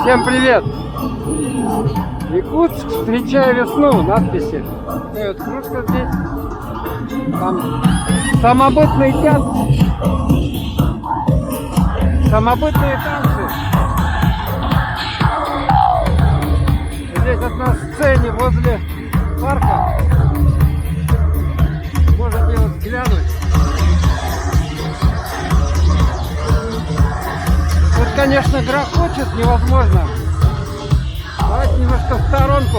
Всем привет! Якутск, встречая весну, надписи. Вот кружка здесь. Там самобытный театр. Самобытные танцы. Здесь вот на сцене возле парка. Можете вот глянуть. Тут, конечно, грохочет невозможно. Давайте немножко в сторонку.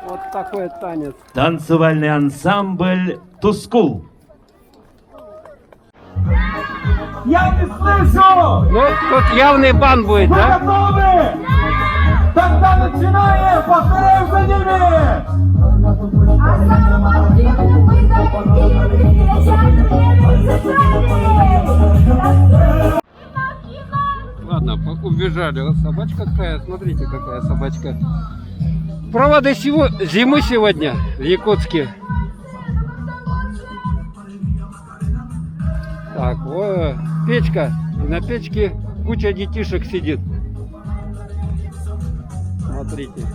Вот такой танец. Танцевальный ансамбль «Тускул». Я не слышу! Ну, тут явный бан будет, Вы да? готовы? Тогда начинаем! Повторяем за ними! Ладно, убежали. Вот собачка какая. Смотрите, какая собачка. Проводы зимы сегодня в Якутске. Так, вот печка. И на печке куча детишек сидит. Смотрите.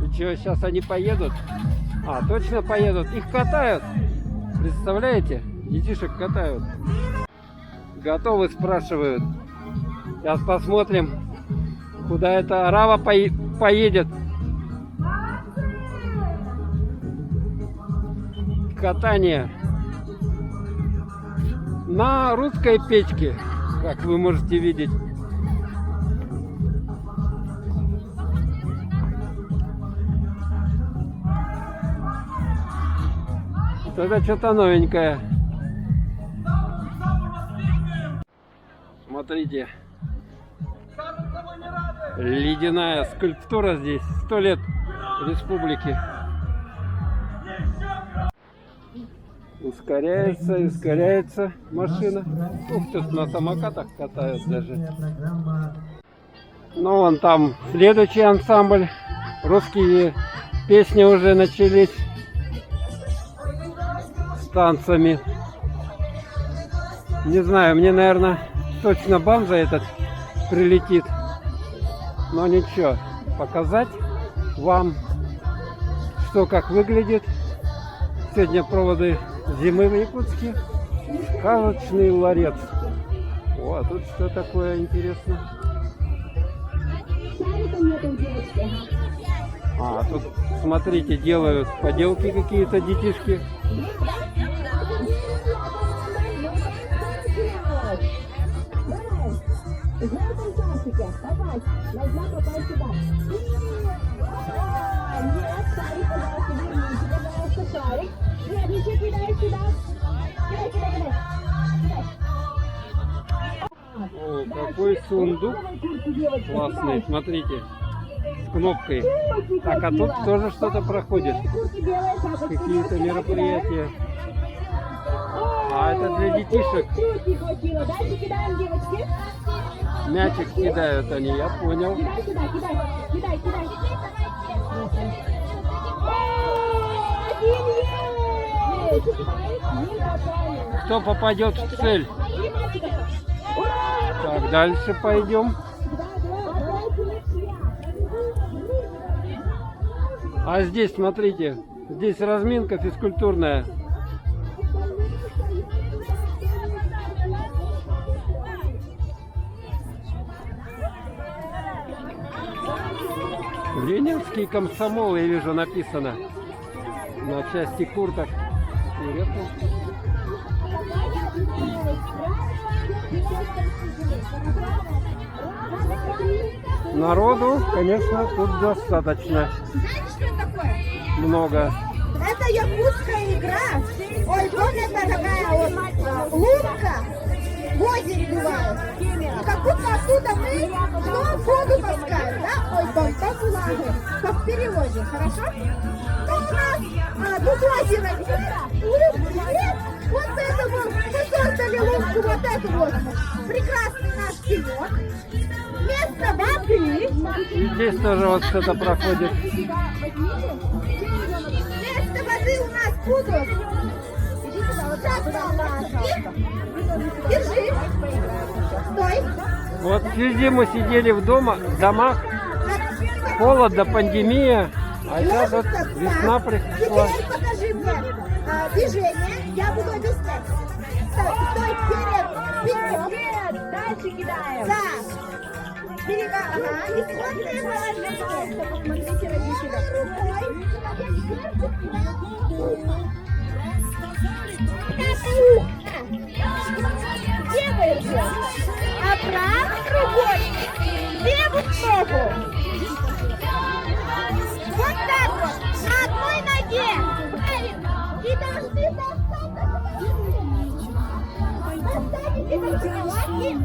И что, сейчас они поедут? А, точно поедут. Их катают. Представляете? Детишек катают. Готовы, спрашивают. Сейчас посмотрим, куда эта арава поедет. Катание на русской печке, как вы можете видеть. Это что-то новенькое. Смотрите. Ледяная скульптура здесь. 100 лет республики. Ускоряется, ускоряется машина. Ух, тут на самокатах катают даже. Ну, вон там следующий ансамбль. Русские песни уже начались. С танцами. Не знаю, мне, наверное, точно бан за этот прилетит. Но ничего, показать вам, что как выглядит. Сегодня проводы зимы в Якутске. Сказочный ларец. О, а тут что такое интересно? А, тут, смотрите, делают поделки какие-то детишки. О, какой сундук классный, смотрите, с кнопкой. Так, а тут тоже что-то проходит, какие-то мероприятия. А это для детишек. Мячик кидают они, я понял. Кто попадет в цель? Так, дальше пойдем. А здесь, смотрите, здесь разминка физкультурная. Ленинский комсомол, я вижу, написано на части курток. Народу, конечно, тут достаточно. Знаешь, что такое? Много. Это якутская игра. Ой, вот это такая вот лунка. В озере бывает. И как будто оттуда мы в воду таскаем, да? Ой, как в переводе, хорошо? Тут у нас тут озеро. вот это вот прекрасный наш пенек. Место воды. И здесь тоже вот что-то проходит. Место воды у нас будут. Иди сюда, вот так, держи. Стой. Вот всю зиму сидели в домах, холодно, пандемия, а сейчас вот весна пришла. Теперь покажи мне движение, я буду объяснять. Стой перед пеньком. Дальше кидаем. Да. Берега, ага. И смотрим положение. Посмотрите, родители. Делаете. А правой рукой левую ногу. Вот так вот. На одной ноге. Правильно. И должны достать.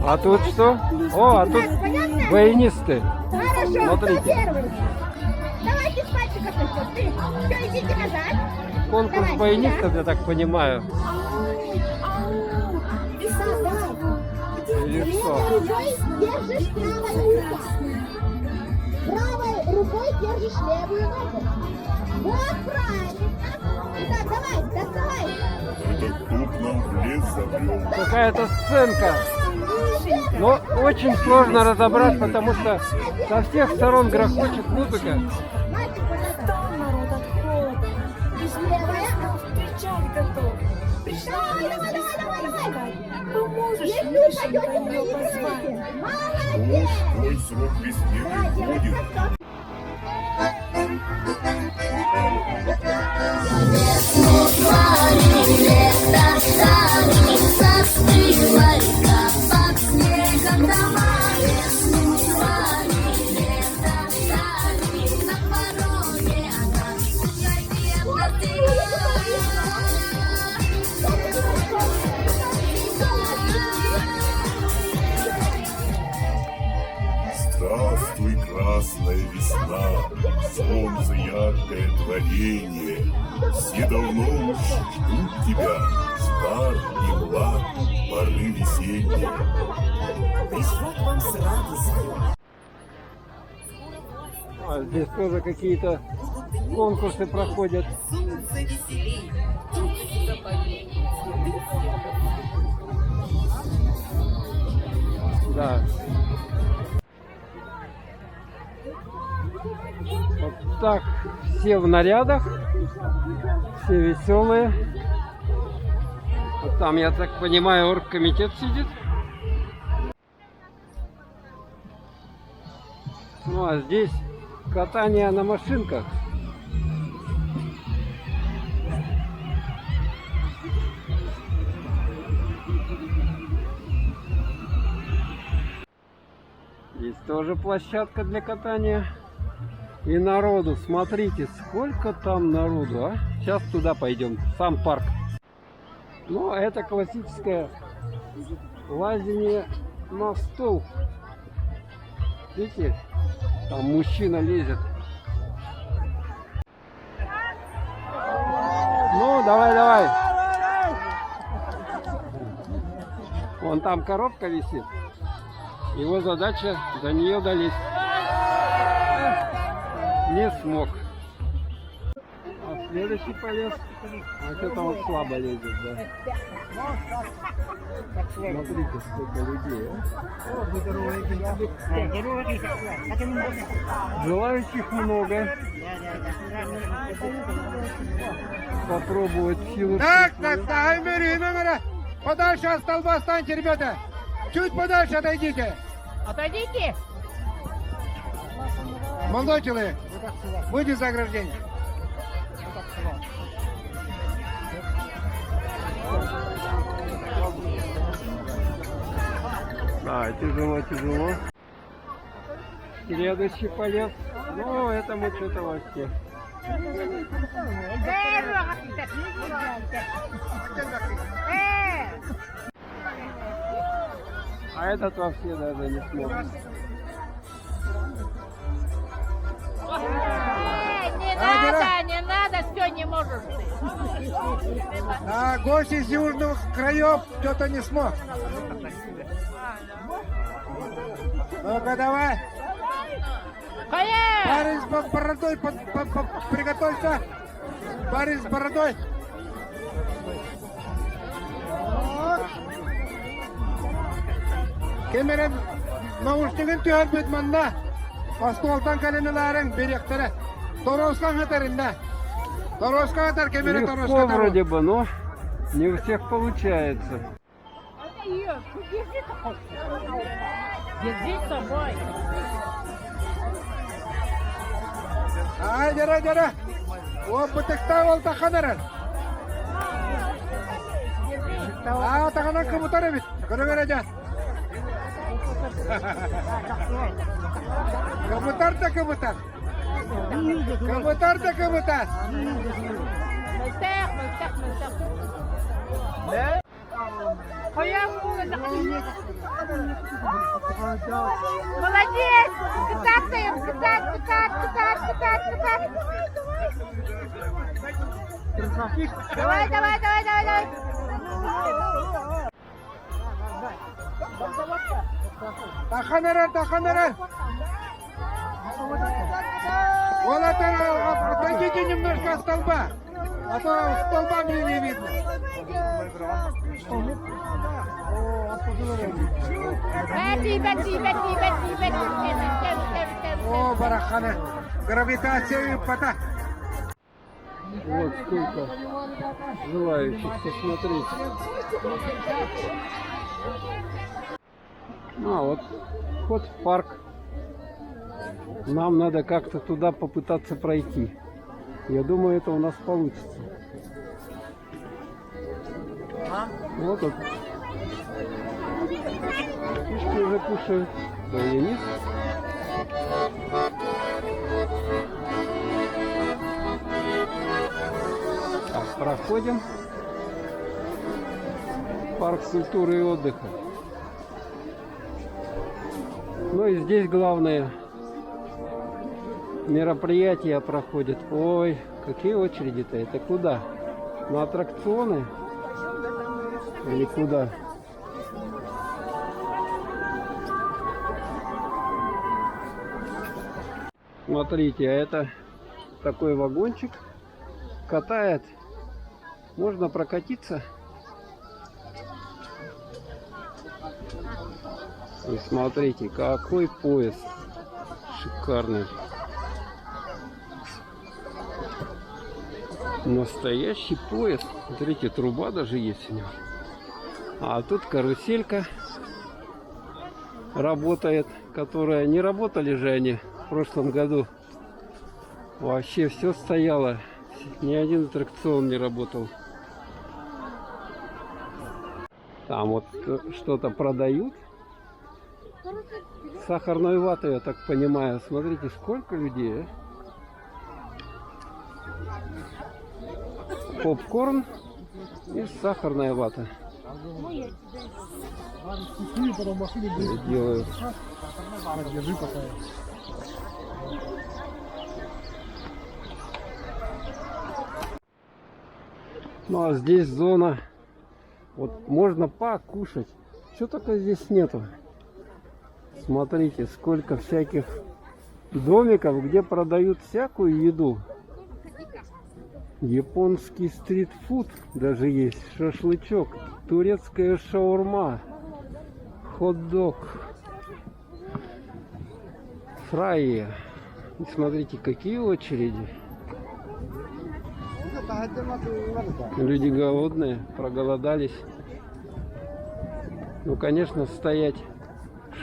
А тут что? О, а тут баянисты. Хорошо, Смотрите. кто первый? Давайте с мальчиков начнем. Ты, все, идите назад. Конкурс Давай, баянистов, я так понимаю. Или что? Левой рукой держишь правое ухо. Правой рукой держишь левую ногу. Вот правильно. Итак, давай, доставай. Этот туп нам в лес забрел. Какая-то сценка. Но очень сложно разобрать, потому что со всех сторон грохочет музыка. Мальчик, вот это. Левая. Давай. Если упадете, проиграете. Молодец. Твой срок весны Давай, делай приходит. стоп. Здравствуй, красная весна, солнце яркое творение. Все давно уж ждут тебя, стар и млад, поры весенние. Пришла к вам с радостью. А здесь тоже какие-то конкурсы проходят. Солнце веселей, тут заповедник, цветы Да. Вот так все в нарядах, все веселые. Вот там, я так понимаю, оргкомитет сидит. Ну а здесь катание на машинках. Здесь тоже площадка для катания. И народу, смотрите, сколько там народу, а? Сейчас туда пойдем, сам парк. Ну, это классическое лазение на стол. Видите, там мужчина лезет. Ну, давай. Вон там коробка висит. Его задача до нее долезть. Не смог. А следующий полез. Вот это вот слабо лезет, да. Смотрите, сколько людей, а. Желающих много. Попробовать силу. Так, номера. Подальше от столба станьте, ребята. Чуть подальше отойдите. Отойдите! Молодой человек, выйди за ограждение. Да, тяжело. Следующий полез. Ну, это мы что-то вообще. А этот вообще даже не смог. Не надо, все, не можешь ты. А гость из южных краев что-то не смог. Ну-ка, давай. Парень с бородой, приготовься. Парень с бородой. Кемерен наушнигин түйөрбүт манда. Постолтан калинеларың беректері. Торосқан қатарында. Торосқа қатар, кемерен Легко торосқа қатар. вроде бы, но не у всех получается. Держи с собой. Ай, жара. О, бутықта ол тақанырын. А, тақанан кымытар емет. Көрі береді. Кымытар да кымытар. Кымытар да кымытар. Мөлтек. Молодец! Катаем, Давай. Таханаран. Вон отойдите немножко от столба, а то столба мне не видно. О, барахана, гравитация пота. Вот сколько желающих посмотреть. Вот вход в парк. Нам надо как-то туда попытаться пройти. Я думаю, это у нас получится. Вот тут. Птички уже кушают. Баянис. Так, проходим. Парк культуры и отдыха. Ну и здесь главное мероприятия проходят. Ой, какие очереди-то? Это куда? На аттракционы? Или куда? Смотрите, а это такой вагончик катает. Можно прокатиться. И смотрите, какой поезд шикарный. Настоящий поезд. Смотрите, труба даже есть у него. А тут каруселька работает, которая не работали же они в прошлом году. Вообще все стояло. Ни один аттракцион не работал. Там вот что-то продают. Сахарную вату, я так понимаю. Смотрите, сколько людей. Попкорн и сахарная вата. Делают. Ну а здесь зона. Вот можно покушать. Что только здесь нету. Смотрите, сколько всяких домиков, где продают всякую еду. Японский стритфуд даже есть. Шашлычок, турецкая шаурма, хот-дог, фраи. И смотрите, какие очереди. Люди голодные, проголодались. Ну, конечно, стоять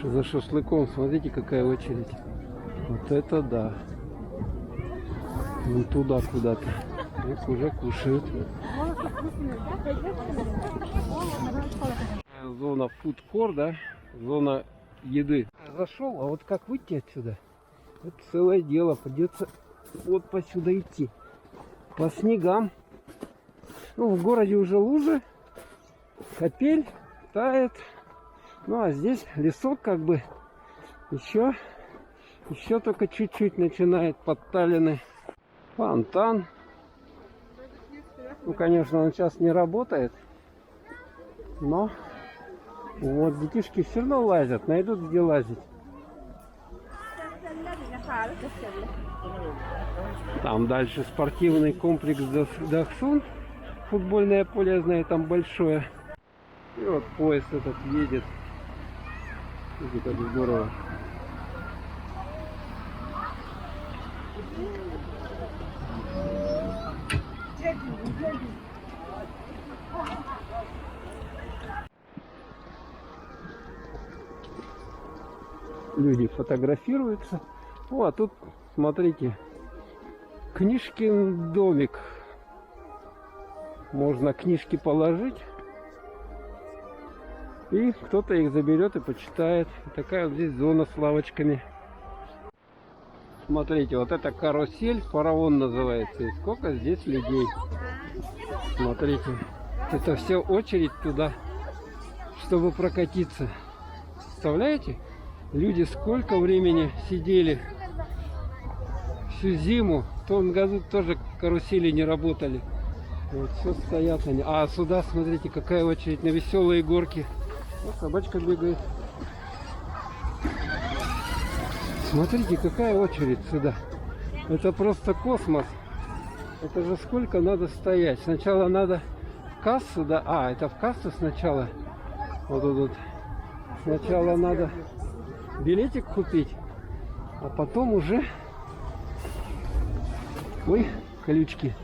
за шашлыком. Смотрите, какая очередь. Вот это да. Вон туда куда-то. Их уже кушают. Зона фудкор, да? Зона еды. Зашел, а вот как выйти отсюда? Это целое дело. Придется вот посюда идти. По снегам. Ну, в городе уже лужи. Капель тает. Ну, а здесь лесок как бы еще только чуть-чуть начинает подталины. Фонтан. Ну, конечно, он сейчас не работает, но вот детишки все равно лазят, найдут где лазить. Там дальше спортивный комплекс Дахсун. Футбольное поле, я знаю, там большое. И вот поезд этот едет. Видите, как здорово. Люди фотографируются. О, а тут, смотрите, книжкин домик. Можно книжки положить, и кто-то их заберет и почитает. Такая вот здесь зона с лавочками. Смотрите, вот это карусель, фараон называется. И сколько здесь людей. Смотрите, это все очередь туда, чтобы прокатиться. Представляете? Люди сколько времени сидели всю зиму. В том году тоже карусели не работали. Вот все стоят они. А сюда, смотрите, какая очередь на веселые горки. Вот собачка бегает. Смотрите, какая очередь сюда. Это просто космос. Это же сколько надо стоять. Сначала надо в кассу, да? А, это в кассу сначала. Вот тут. Сначала надо билетик купить, а потом уже... Ой, колючки.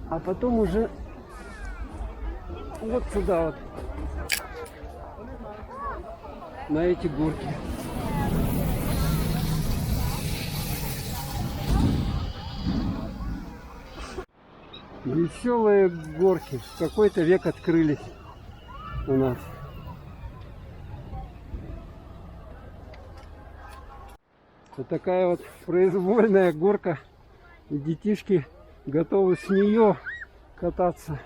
А потом уже вот сюда вот. На эти горки. Веселые горки. В какой-то век открылись у нас. Вот такая вот произвольная горка. И детишки готовы с нее кататься.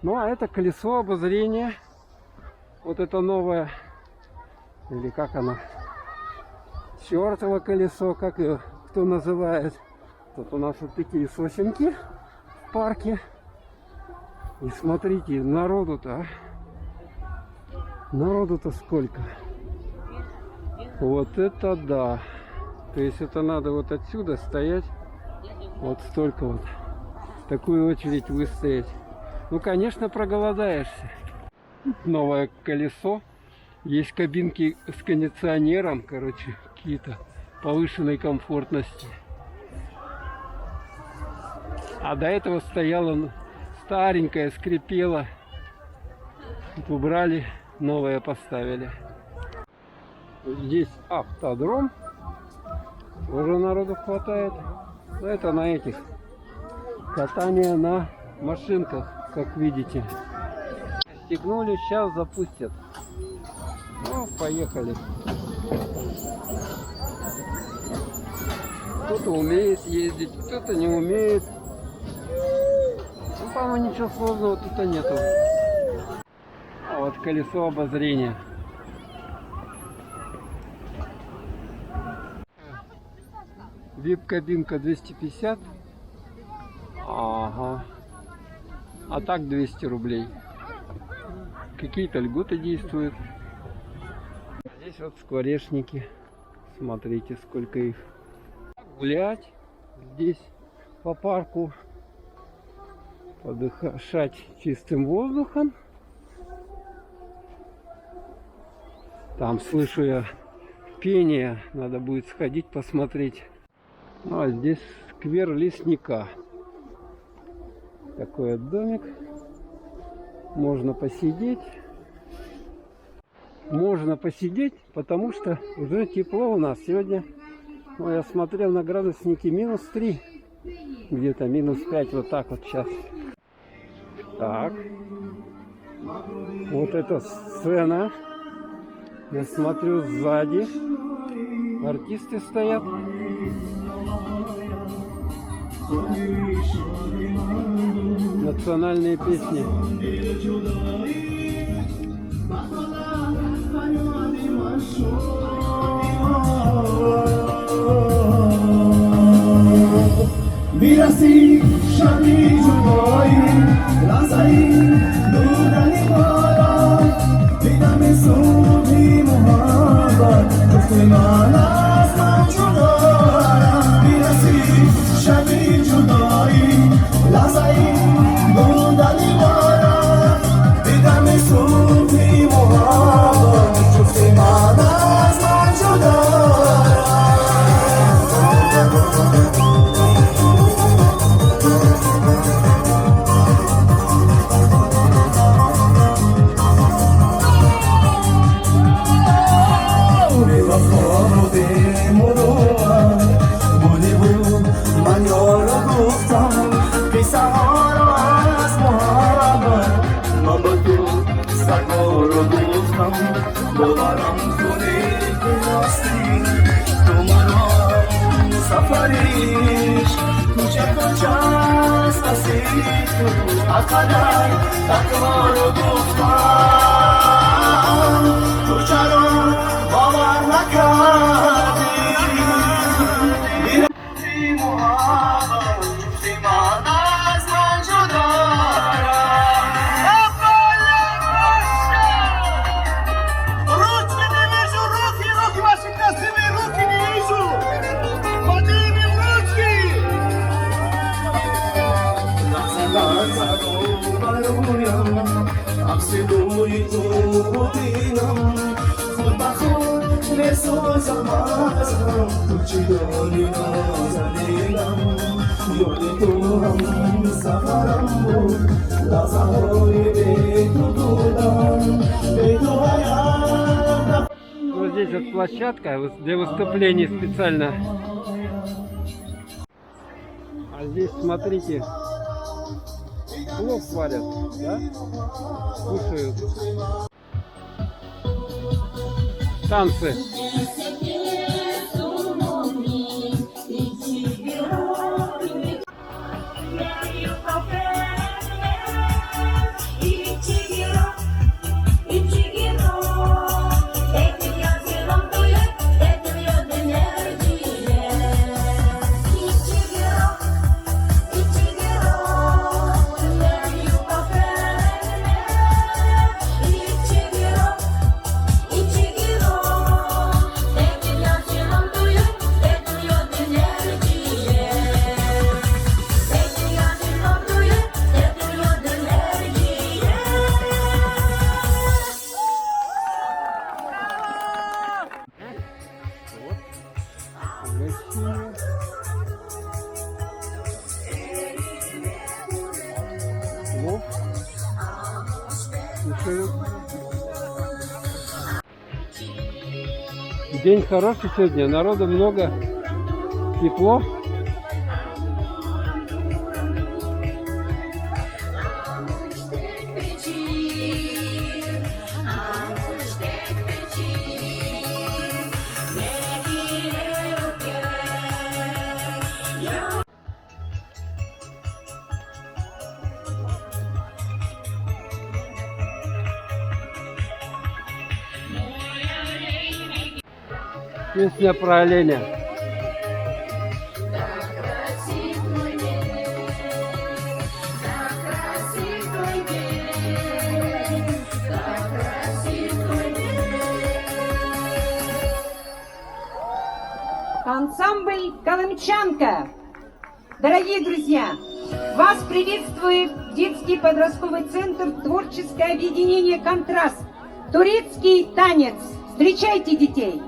Ну а это колесо обозрения. Вот это новое. Или как оно? Чёртово колесо, как ее кто называет. Тут у нас вот такие сосенки в парке. И смотрите, народу-то, народу-то сколько. Вот это да. То есть это надо вот отсюда стоять. Вот столько вот. Такую очередь выстоять. Ну, конечно, проголодаешься. Новое колесо. Есть кабинки с кондиционером, короче, какие-то повышенной комфортности. А до этого стояла старенькая, скрипела. Убрали, новое поставили. Здесь автодром. Уже народу хватает. Это на этих. Катание на машинках, как видите. Стегнули, сейчас запустят. Ну, поехали. Кто-то умеет ездить, кто-то не умеет. Ну, по-моему, ничего сложного тут нету. А вот колесо обозрения. VIP-кабинка 250. Ага. А так 200 рублей. Какие-то льготы действуют. Здесь вот скворечники. Смотрите, сколько их. Гулять здесь по парку. Подышать чистым воздухом. Там слышу я пение. Надо будет сходить посмотреть. Ну а здесь сквер лесника. Такой вот домик. Можно посидеть. Можно посидеть, потому что уже тепло у нас сегодня. Ну, я смотрел на градуснике -3. Где-то -5. Вот так вот сейчас. Так. Вот эта сцена. Я смотрю сзади. Артисты стоят. Национальные песни. Mira assim, chame de Руки не вижу, руки ваши красивые, руки не вижу! Подними ручки! Вот здесь вот площадка для выступлений специально. А здесь, смотрите, плов варят, да? Кушают. Танцы. Плов. Кушают. День хороший сегодня, народу много, тепло. Песня про оленя. Ансамбль «Колымчанка». Дорогие друзья, вас приветствует детский подростковый центр «Творческое объединение «Контраст». Турецкий танец. Встречайте детей!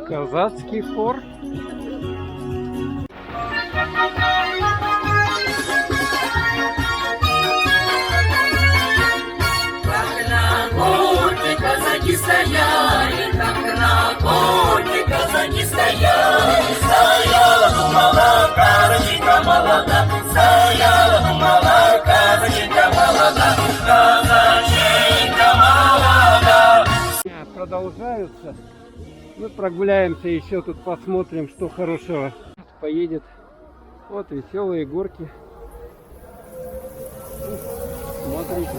Казацкий хор. Как на коне казаки стояли, как на коне казаки стояли. Стояла молока, казачка молода, стояла молока, казачка молода, казачка молода. Продолжаются. Мы прогуляемся еще тут, посмотрим, что хорошего поедет. Вот веселые горки. Смотрите.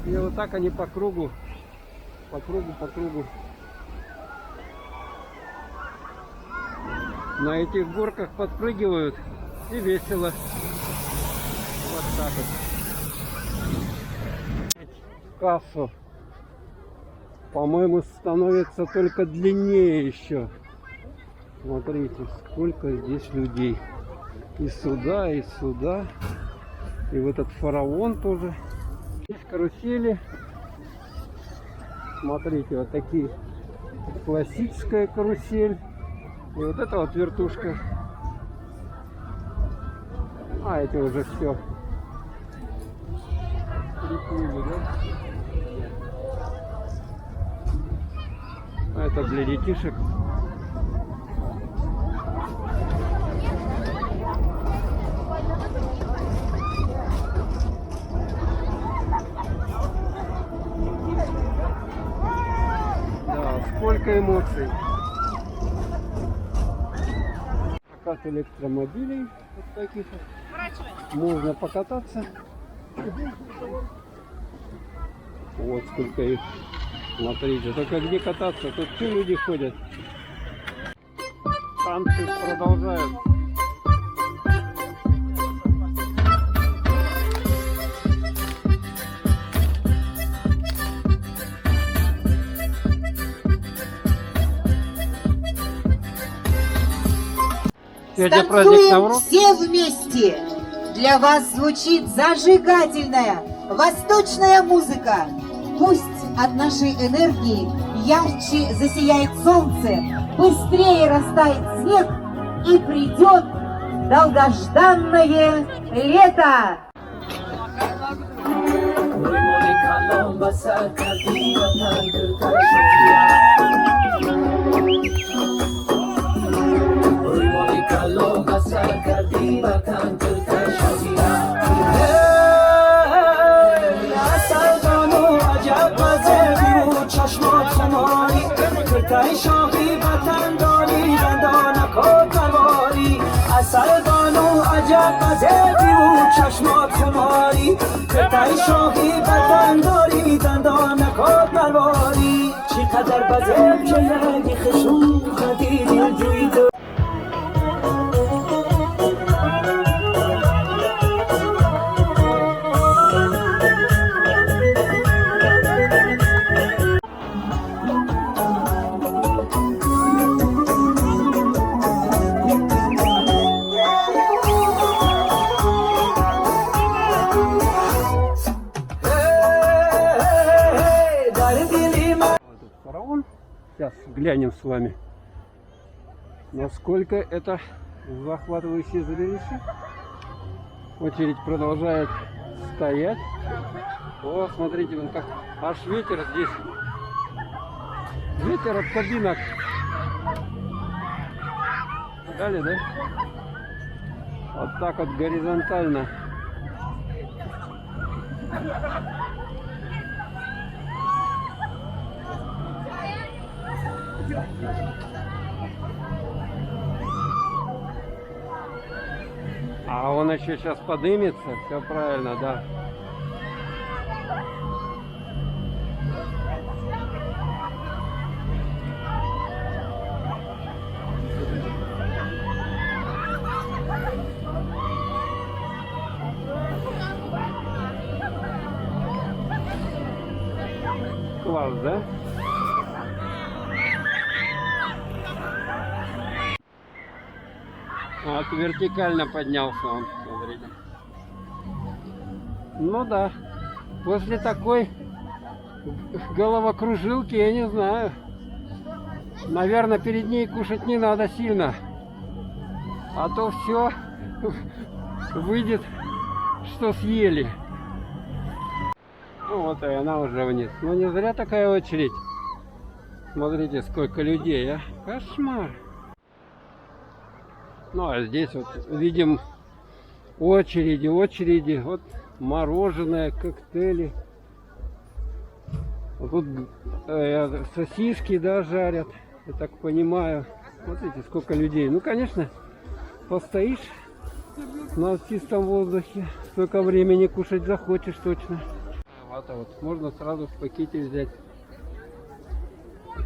И вот так они по кругу. По кругу. На этих горках подпрыгивают и весело. Вот так вот. Кассу, по-моему, становится только длиннее еще. Смотрите, сколько здесь людей. И сюда, и сюда. И в этот фараон тоже. Здесь карусели. Смотрите, вот такие. Классическая карусель. И вот это вот вертушка. А эти уже все. Приплыли, да? А это для детишек. Да, сколько эмоций. Прокат электромобилей вот таких вот. Можно покататься. Вот сколько их. Смотрите, только где кататься, тут все люди ходят. Танцы продолжают. Сегодня праздник Навруз. Все вместе! Для вас звучит зажигательная восточная музыка. Пусть от нашей энергии ярче засияет солнце, быстрее растает снег и придет долгожданное лето! تای شاهی وطن داری دندانک و ترواری اثر بانو عجب مزدی و چشمات خماری تای شاهی وطن داری دندانک و ترواری چقدر بزرگ که یکی خشون خدی دل جوی دو Сейчас глянем с вами, насколько это захватывающее зрелище. Очередь продолжает стоять. О, смотрите, вон как аж ветер здесь. Ветер от кабинок. Дали, да? Вот так вот горизонтально. А он еще сейчас поднимется, все правильно, да. Класс, да? Вот вертикально поднялся он, смотрите. Ну да, после такой головокружилки, я не знаю. Наверное, перед ней кушать не надо сильно. А то все выйдет, что съели. Ну вот и она уже вниз. Ну не зря такая очередь. Смотрите, сколько людей, а. Кошмар. Ну а здесь вот видим очереди. Вот мороженое, коктейли. Вот тут сосиски, да, жарят. Я так понимаю. Смотрите, сколько людей. Ну, конечно, постоишь на чистом воздухе. Столько времени кушать захочешь точно. Вот можно сразу в пакете взять.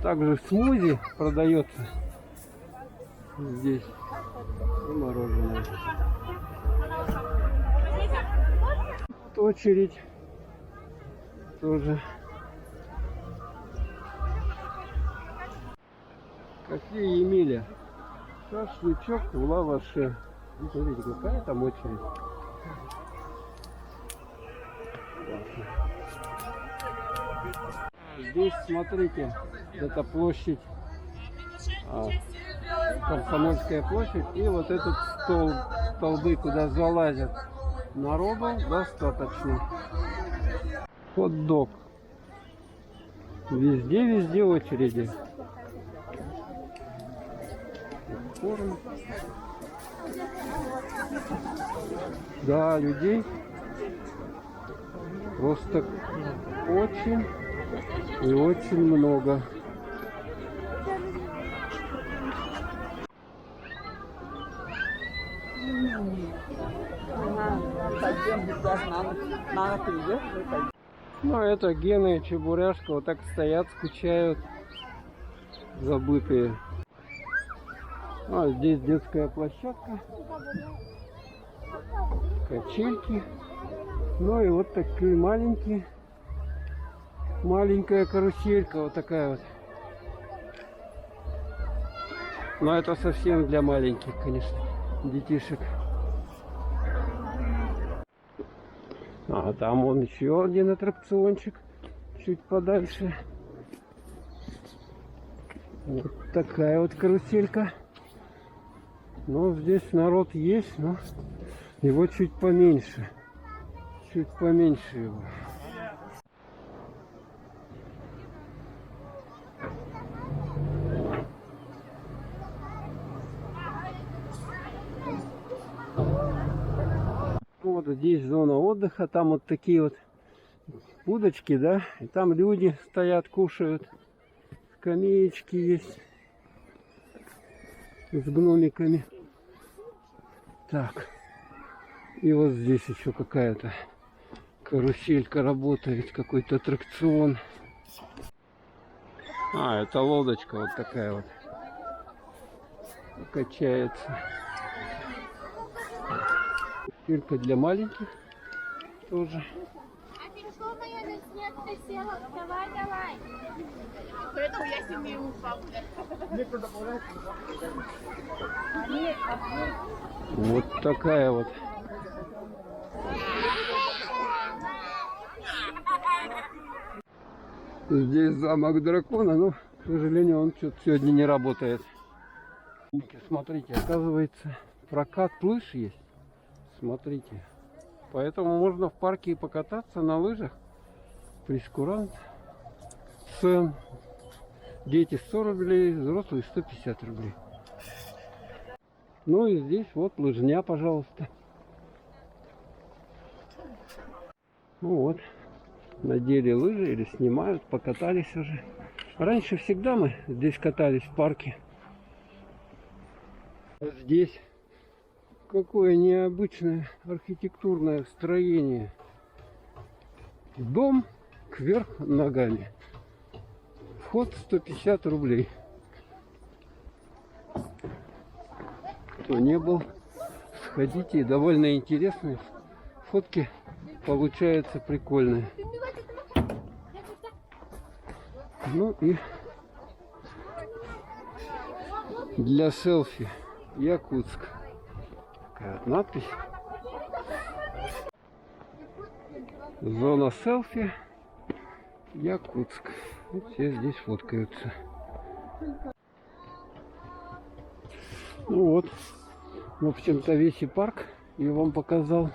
Также смузи продается здесь. И мороженое. Вот очередь тоже. Какие Емеля? Шашлычок в лаваше. Смотрите, какая там очередь. Здесь, смотрите, это площадь, Комсомольская площадь, и вот этот столбы, куда залазят. Народу достаточно. Хот-дог. Везде очереди. Корм. Да, людей просто очень и очень много. Ну, это Гена и Чебурашка вот так стоят, скучают, забытые. А здесь детская площадка, качельки, ну и вот такие маленькая каруселька, вот такая вот. Но это совсем для маленьких, конечно, детишек. А там вон еще один аттракциончик, чуть подальше. Вот такая вот каруселька. Но здесь народ есть, но его чуть поменьше. Чуть поменьше его. Вот здесь зона отдыха, там вот такие вот удочки, да, и там люди стоят, кушают. Скамеечки есть с гномиками. Так, и вот здесь еще какая-то каруселька работает, какой-то аттракцион. А, это лодочка вот такая вот качается. Каруселька для маленьких тоже. А ты что, майонез нет, ты села? Давай. Поэтому я себе упал. Вот такая вот. Здесь замок дракона, но, к сожалению, он что-то сегодня не работает. Смотрите, оказывается, прокат лыж есть. Смотрите. Поэтому можно в парке и покататься на лыжах. Прескурант. Цен. Дети 100 рублей, взрослые 150 рублей. Ну и здесь вот лыжня, пожалуйста. Ну вот. Надели лыжи или снимают, покатались уже. Раньше всегда мы здесь катались в парке. Здесь какое необычное архитектурное строение. Дом кверх ногами. Вход 150 рублей. Кто не был, сходите. Довольно интересные фотки получаются прикольные. Ну и для селфи Якутск. Такая вот надпись. Зона селфи. Якутск. Вот все здесь фоткаются. Ну вот, в общем-то, весь и парк я вам показал.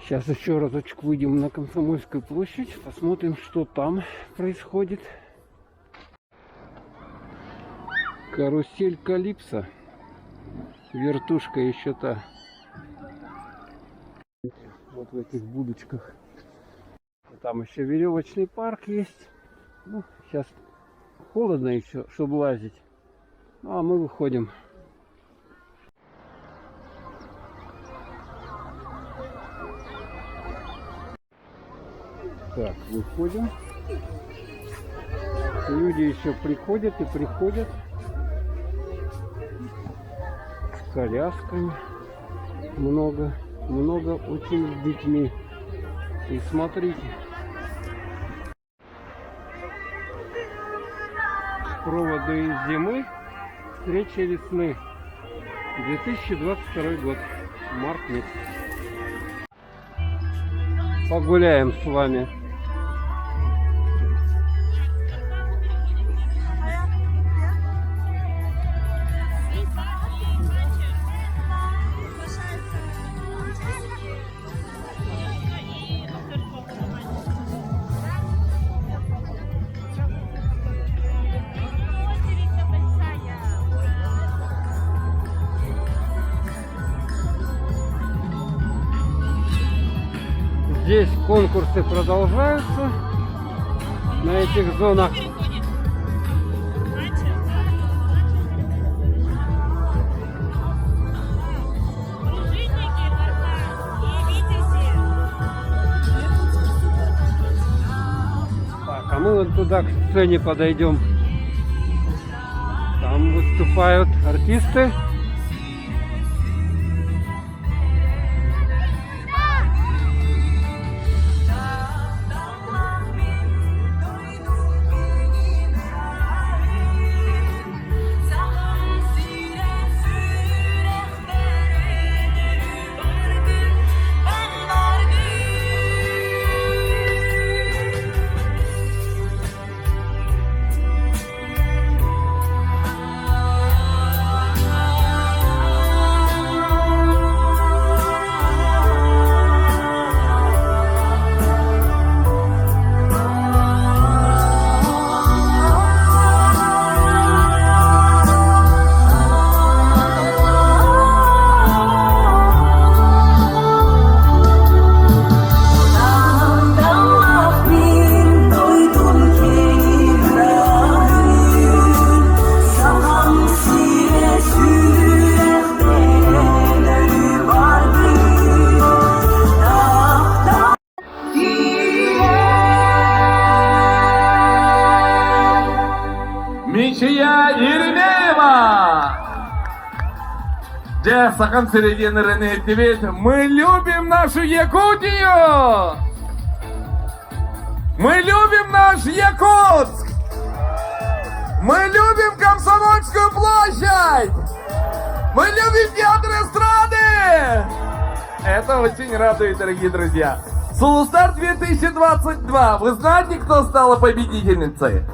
Сейчас еще разочек выйдем на Комсомольскую площадь, посмотрим, что там происходит. Карусель Калипсо. Вертушка еще та. Вот в этих будочках. Там еще веревочный парк есть. Ну, сейчас холодно еще, чтобы лазить. Ну, а мы выходим. Так, выходим. Люди еще приходят и приходят. С колясками. Много очень с детьми. И смотрите. Проводы из зимы. Встреча весны. 2022 год. Март месяц. Погуляем с вами. Здесь конкурсы продолжаются на этих зонах. Так, а мы вот туда к сцене подойдем. Там выступают артисты. Мичия Еремеева! Де сакан середины Рене Тибет. Мы любим нашу Якутию! Мы любим наш Якутск! Мы любим Комсомольскую площадь! Мы любим театр эстрады! Это очень радует, дорогие друзья. Сулустар 2022. Вы знаете, кто стала победительницей?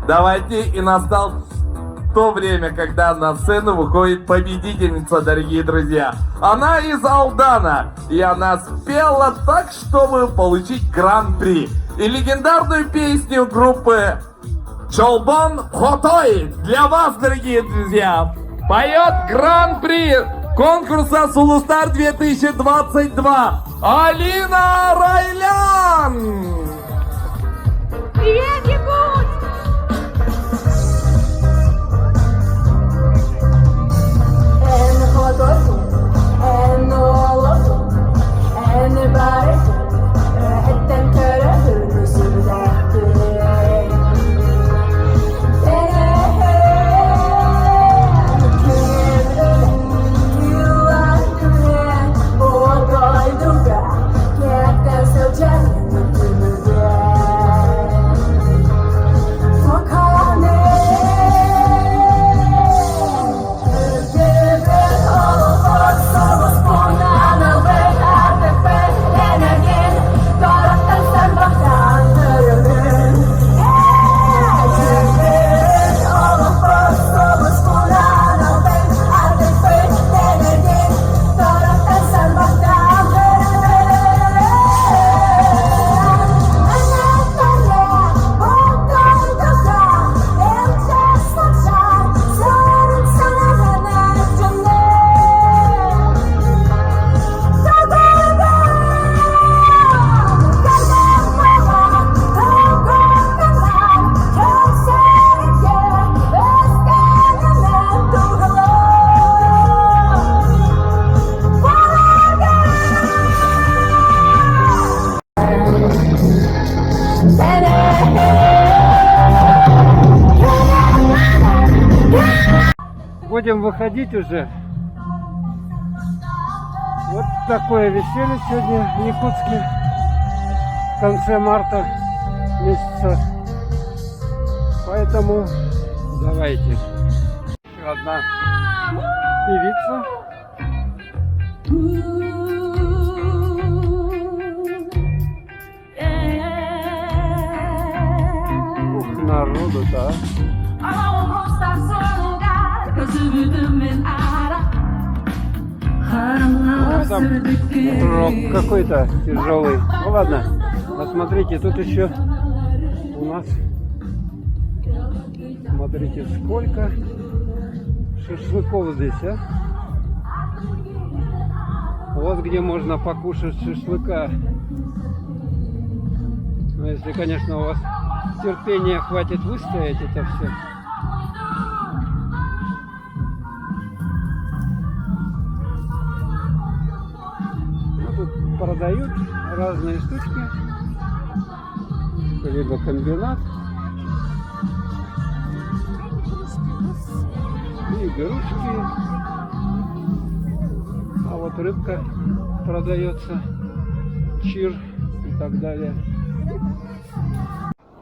Давайте, и настало то время, когда на сцену выходит победительница, дорогие друзья. Она из Алдана, и она спела так, чтобы получить гран-при. И легендарную песню группы Чолбон Хотой для вас, дорогие друзья, поет гран-при конкурса Сулустар 2022 Алина Райлян. Привет, Якут! Just Будем выходить уже. Вот такое веселье сегодня в Якутске в конце марта месяца. Поэтому давайте. Еще одна певица. Ух, народу, да. Ну, там рок какой-то тяжелый. Ну ладно, посмотрите, тут еще у нас, смотрите, сколько шашлыков здесь, а? Вот где можно покушать шашлыка. Ну, если, конечно, у вас терпения хватит выстоять это все. Продают разные штучки, либо комбинат, и игрушки, а вот рыбка продается, чир и так далее.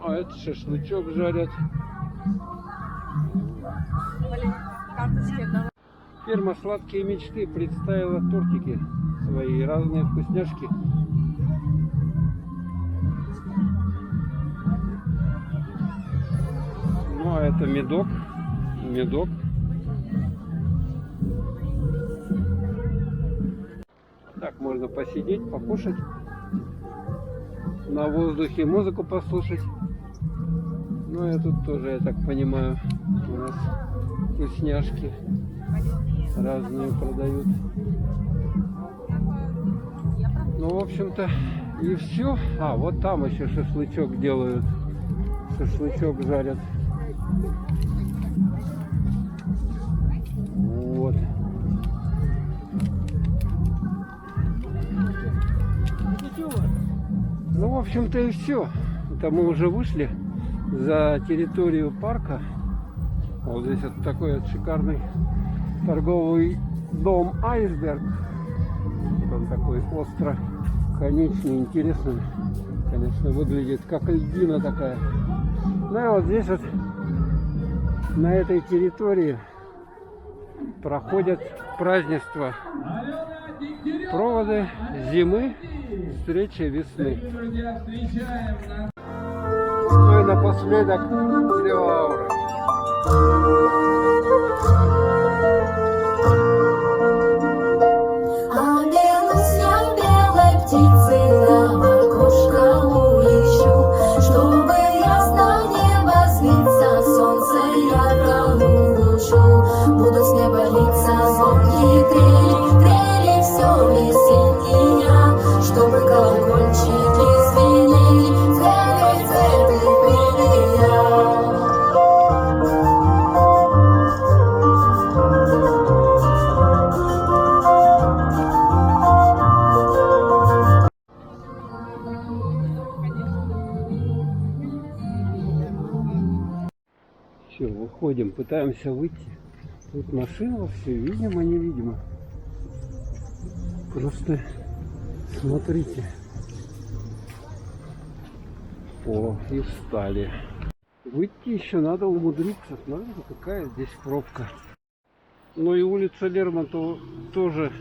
А это шашлычок жарят. Фирма «Сладкие мечты» представила тортики свои, разные вкусняшки. Ну а это медок. Так можно посидеть, покушать, на воздухе музыку послушать. Ну и тут тоже, я так понимаю, у нас вкусняшки разные продают. Ну, в общем-то, и все. А, вот там еще шашлычок делают. Шашлычок жарят. Вот. Ну, в общем-то, и все. Это мы уже вышли за территорию парка. Вот здесь вот такой вот шикарный торговый дом «Айсберг». Он такой остро-конечный, интересный. Конечно, выглядит как льдина такая. Ну и вот здесь вот, на этой территории, проходят празднества. Проводы зимы, встречи весны. Ну и напоследок Леаура. Все, выходим, пытаемся выйти. Тут машина, все видимо-невидимо. Просто смотрите. О, и встали. Выйти еще надо умудриться. Смотрите, какая здесь пробка. Ну и улица Лермонтова тоже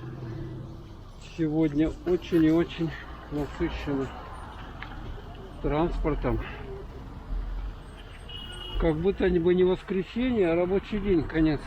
сегодня очень и очень насыщена транспортом. Как будто бы не воскресенье, а рабочий день, конец.